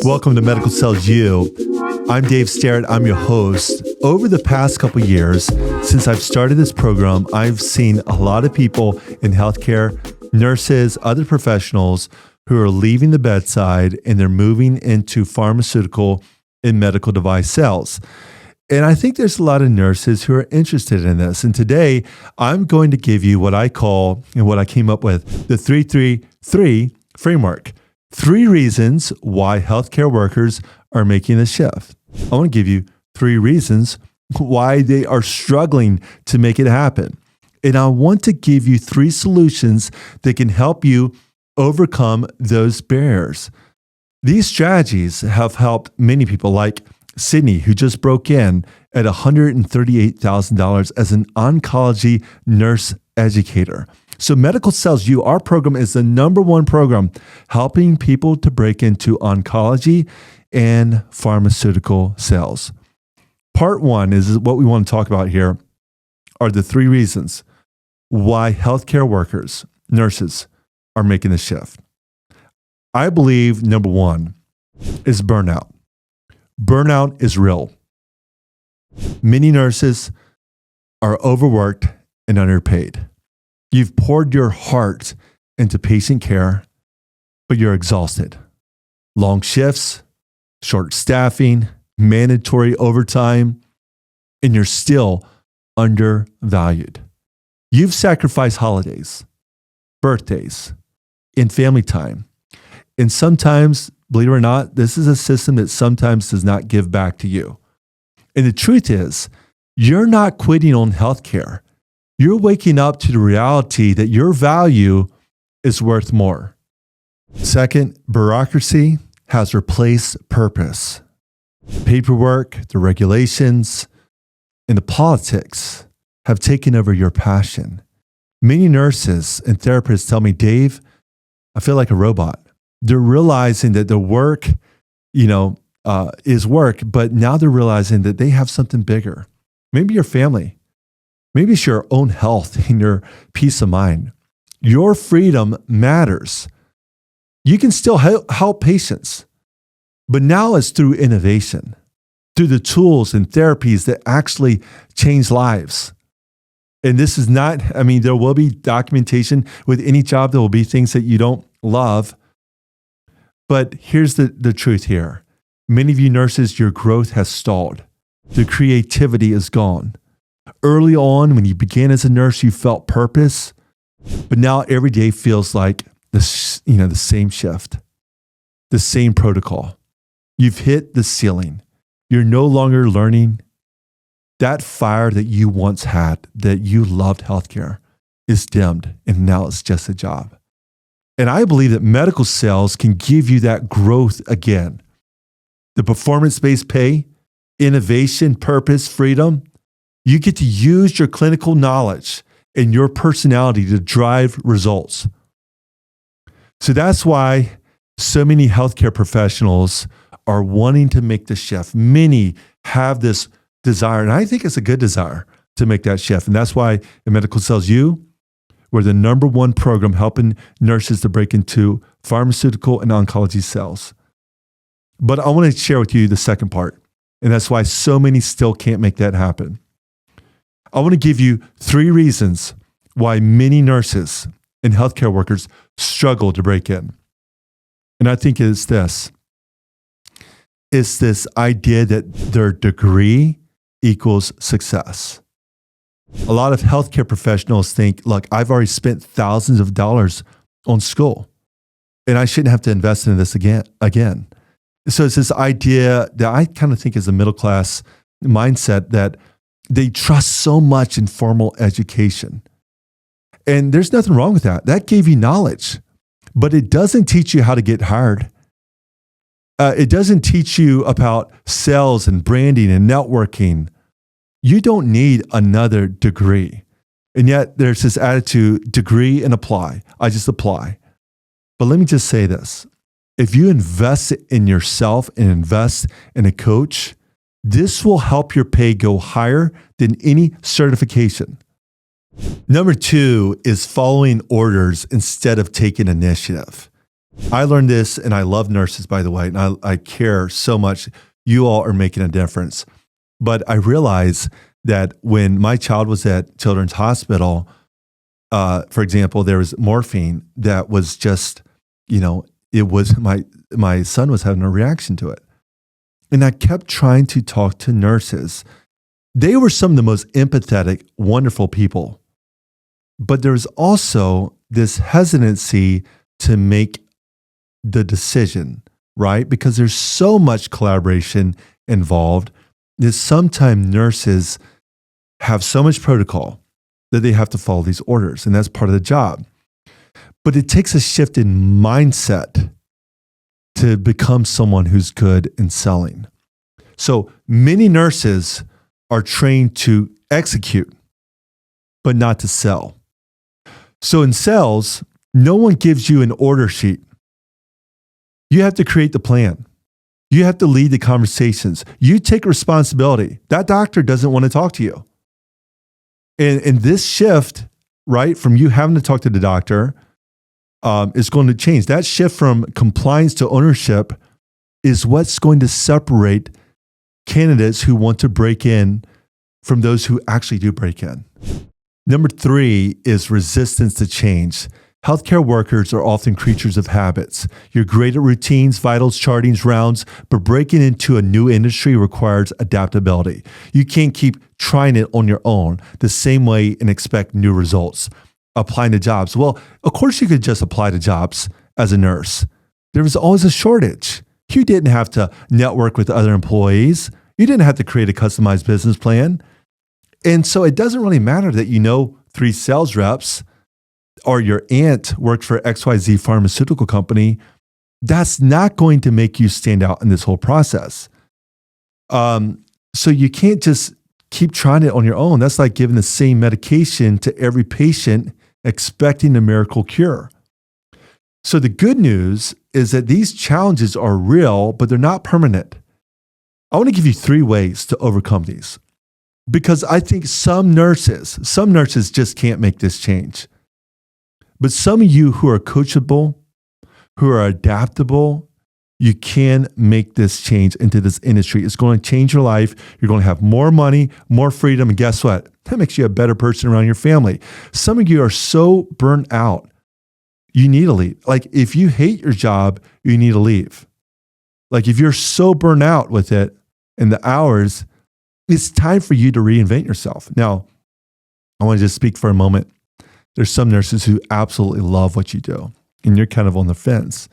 Welcome to Medical Sells You. I'm Dave Starrett. I'm your host. Over the past couple of years, since I've started this program, I've seen a lot of people in healthcare, nurses, other professionals who are leaving the bedside and they're moving into pharmaceutical and medical device sales. And I think there's a lot of nurses who are interested in this. And today, I'm going to give you what I call and what I came up with, the 3-3-3 framework. 3 reasons why healthcare workers are making the shift. I want to give you 3 reasons why they are struggling to make it happen. And I want to give you 3 solutions that can help you overcome those barriers. These strategies have helped many people like Sydney, who just broke in at $138,000 as an oncology nurse educator. So Medical Sells You, our program is the #1 program helping people to break into oncology and pharmaceutical sales. Part 1 is what we want to talk about here are the 3 reasons why healthcare workers, nurses, are making the shift. I believe number 1 is burnout. Burnout is real. Many nurses are overworked and underpaid. You've poured your heart into patient care, but you're exhausted. Long shifts, short staffing, mandatory overtime, and you're still undervalued. You've sacrificed holidays, birthdays, and family time. And sometimes, believe it or not, this is a system that sometimes does not give back to you. And the truth is, you're not quitting on healthcare. You're waking up to the reality that your value is worth more. Second, bureaucracy has replaced purpose. Paperwork, the regulations, and the politics have taken over your passion. Many nurses and therapists tell me, Dave, I feel like a robot. They're realizing that the work, is work, but now they're realizing that they have something bigger. Maybe your family. Maybe it's your own health and your peace of mind. Your freedom matters. You can still help patients, but now it's through innovation, through the tools and therapies that actually change lives. And this is not, there will be documentation with any job. There will be things that you don't love. But here's the truth here. Many of you nurses, your growth has stalled. The creativity is gone. Early on, when you began as a nurse, you felt purpose, but now every day feels like the same shift, the same protocol. You've hit the ceiling. You're no longer learning. That fire that you once had, that you loved healthcare, is dimmed, and now it's just a job. And I believe that medical sales can give you that growth again. The performance-based pay, innovation, purpose, freedom. You get to use your clinical knowledge and your personality to drive results. So that's why so many healthcare professionals are wanting to make the shift. Many have this desire, and I think it's a good desire to make that shift. And that's why in Medical Sells You, we're the #1 program helping nurses to break into pharmaceutical and oncology sales. But I want to share with you the second part, and that's why so many still can't make that happen. I want to give you 3 reasons why many nurses and healthcare workers struggle to break in. And I think it's this. It's this idea that their degree equals success. A lot of healthcare professionals think, look, I've already spent thousands of dollars on school, and I shouldn't have to invest in this again. So it's this idea that I kind of think is a middle-class mindset that they trust so much in formal education. And there's nothing wrong with that. That gave you knowledge, but it doesn't teach you how to get hired. It doesn't teach you about sales and branding and networking. You don't need another degree. And yet there's this attitude, degree and apply. I just apply. But let me just say this. If you invest in yourself and invest in a coach, this will help your pay go higher than any certification. Number 2 is following orders instead of taking initiative. I learned this, and I love nurses, by the way, and I care so much. You all are making a difference. But I realized that when my child was at Children's Hospital, for example, there was morphine that was just, it was my son was having a reaction to it. And I kept trying to talk to nurses. They were some of the most empathetic, wonderful people. But there was also this hesitancy to make the decision, right? Because there's so much collaboration involved that sometimes nurses have so much protocol that they have to follow these orders, and that's part of the job. But it takes a shift in mindset to become someone who's good in selling. So many nurses are trained to execute, but not to sell. So in sales, no one gives you an order sheet. You have to create the plan. You have to lead the conversations. You take responsibility. That doctor doesn't want to talk to you. And this shift, right, from you having to talk to the doctor is going to change. That shift from compliance to ownership is what's going to separate candidates who want to break in from those who actually do break in. Number 3 is resistance to change. Healthcare workers are often creatures of habits. You're great at routines, vitals, chartings, rounds, but breaking into a new industry requires adaptability. You can't keep trying it on your own the same way and expect new results. Applying to jobs. Well, of course you could just apply to jobs as a nurse. There was always a shortage. You didn't have to network with other employees. You didn't have to create a customized business plan. And so it doesn't really matter that you know 3 sales reps or your aunt worked for XYZ Pharmaceutical company. That's not going to make you stand out in this whole process. So you can't just keep trying it on your own. That's like giving the same medication to every patient expecting a miracle cure. So the good news is that these challenges are real, but they're not permanent. I want to give you 3 ways to overcome these, because I think some nurses just can't make this change. But some of you who are coachable, who are adaptable, you can make this change into this industry. It's going to change your life. You're going to have more money, more freedom. And guess what? That makes you a better person around your family. Some of you are so burnt out, you need to leave. Like if you hate your job, you need to leave. Like if you're so burnt out with it and the hours, it's time for you to reinvent yourself. Now, I want to just speak for a moment. There's some nurses who absolutely love what you do, and you're kind of on the fence.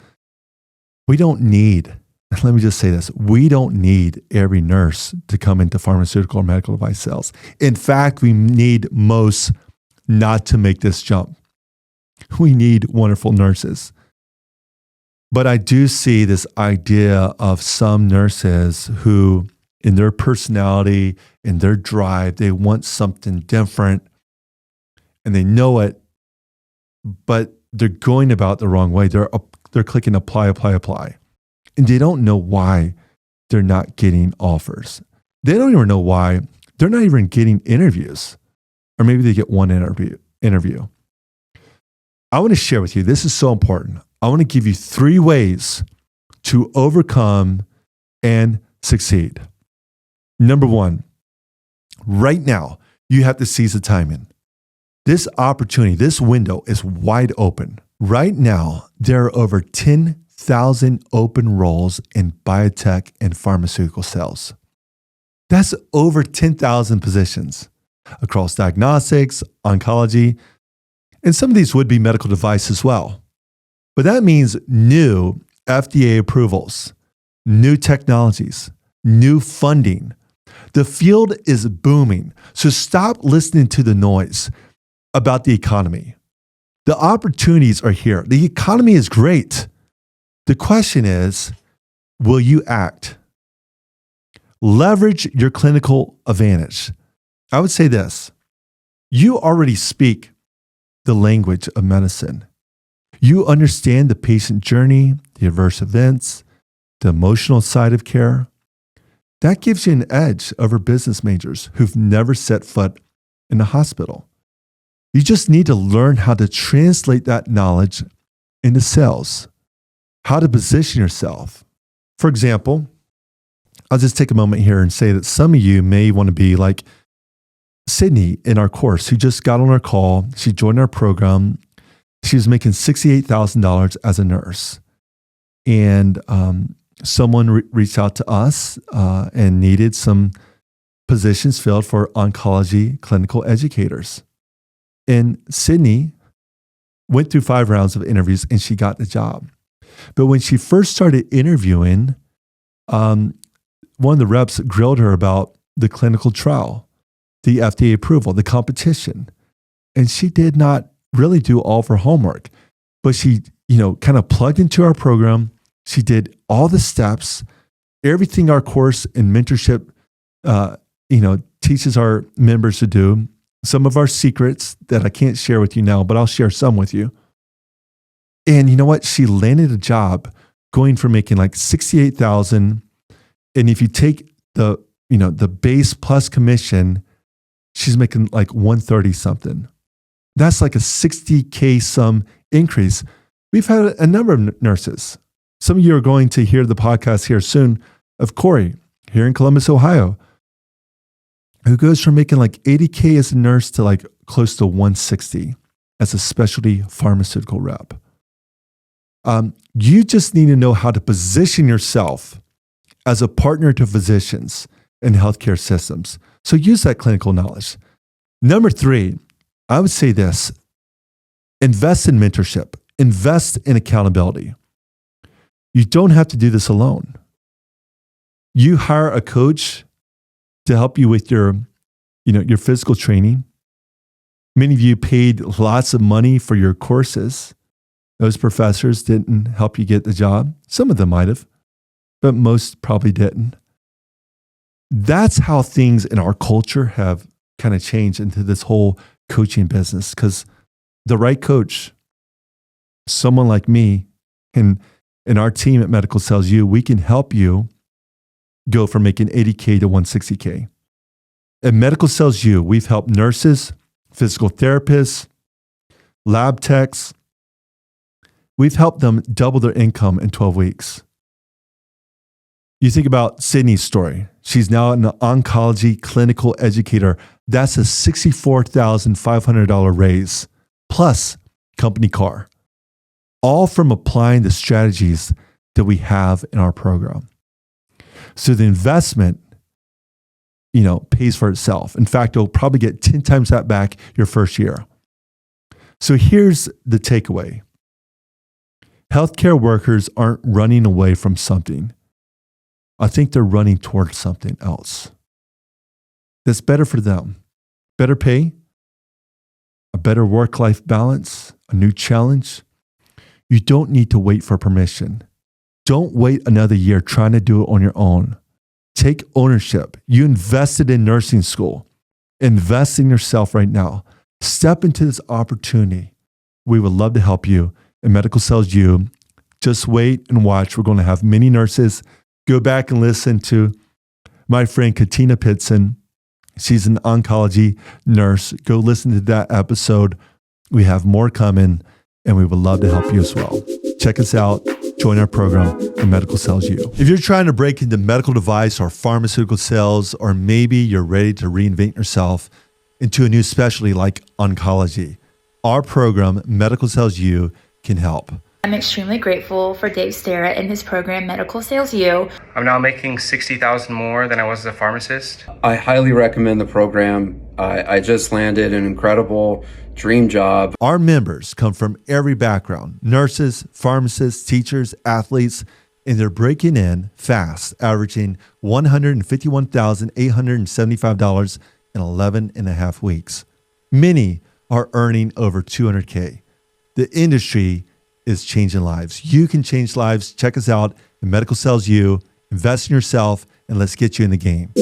We don't need, let me just say this, we don't need every nurse to come into pharmaceutical or medical device sales. In fact, we need most not to make this jump. We need wonderful nurses. But I do see this idea of some nurses who, in their personality, in their drive, they want something different. And they know it, but they're going about the wrong way. They're clicking apply. And they don't know why they're not getting offers. They don't even know why they're not even getting interviews. Or maybe they get one interview. I want to share with you, this is so important. I want to give you 3 ways to overcome and succeed. Number 1, right now, you have to seize the timing. This opportunity, this window is wide open. Right now, there are over 10,000 open roles in biotech and pharmaceutical sales. That's over 10,000 positions across diagnostics, oncology, and some of these would be medical device as well. But that means new FDA approvals, new technologies, new funding. The field is booming, so stop listening to the noise about the economy. The opportunities are here. The economy is great. The question is, will you act? Leverage your clinical advantage. I would say this, you already speak the language of medicine. You understand the patient journey, the adverse events, the emotional side of care. That gives you an edge over business majors who've never set foot in a hospital. You just need to learn how to translate that knowledge into sales. how to position yourself. For example, I'll just take a moment here and say that some of you may want to be like Sydney in our course, who just got on our call. She joined our program. She was making $68,000 as a nurse. And someone reached out to us and needed some positions filled for oncology clinical educators. And Sydney went through 5 rounds of interviews and she got the job. But when she first started interviewing, one of the reps grilled her about the clinical trial, the FDA approval, the competition. And she did not really do all of her homework, but she, kind of plugged into our program. She did all the steps, everything our course and mentorship, teaches our members to do. Some of our secrets that I can't share with you now, but I'll share some with you. And you know what? She landed a job going from making like $68,000. And if you take the base plus commission, she's making like $130 something. That's like a $60K some increase. We've had a number of nurses. Some of you are going to hear the podcast here soon of Corey here in Columbus, Ohio, who goes from making like $80K as a nurse to like close to $160 as a specialty pharmaceutical rep. You just need to know how to position yourself as a partner to physicians and healthcare systems. So use that clinical knowledge. Number 3, I would say this: invest in mentorship, invest in accountability. You don't have to do this alone. You hire a coach to help you with your physical training. Many of you paid lots of money for your courses. Those professors didn't help you get the job. Some of them might have, but most probably didn't. That's how things in our culture have kind of changed into this whole coaching business, because the right coach, someone like me and our team at Medical Sales U, we can help you go from making $80K to $160K. At Medical Sales U, we've helped nurses, physical therapists, lab techs. We've helped them double their income in 12 weeks. You think about Sydney's story. She's now an oncology clinical educator. That's a $64,500 raise plus company car, all from applying the strategies that we have in our program. So the investment, pays for itself. In fact, you'll probably get 10 times that back your first year. So here's the takeaway. Healthcare workers aren't running away from something. I think they're running towards something else that's better for them. Better pay, a better work-life balance, a new challenge. You don't need to wait for permission. Don't wait another year trying to do it on your own. Take ownership. You invested in nursing school. Invest in yourself right now. Step into this opportunity. We would love to help you in Medical Sales U. Just wait and watch. We're going to have many nurses. Go back and listen to my friend Katina Pitson. She's an oncology nurse. Go listen to that episode. We have more coming, and we would love to help you as well. Check us out. Join our program in Medical Sales U. If you're trying to break into medical device or pharmaceutical sales, or maybe you're ready to reinvent yourself into a new specialty like oncology, our program, Medical Sales U, can help. I'm extremely grateful for Dave Starrett and his program, Medical Sales U. I'm now making $60,000 more than I was as a pharmacist. I highly recommend the program. I just landed an incredible dream job. Our members come from every background: nurses, pharmacists, teachers, athletes, and they're breaking in fast, averaging $151,875 in 11 and a half weeks. Many are earning over $200K. The industry is changing lives. You can change lives. Check us out at Medical Sales U. Invest in yourself, and let's get you in the game.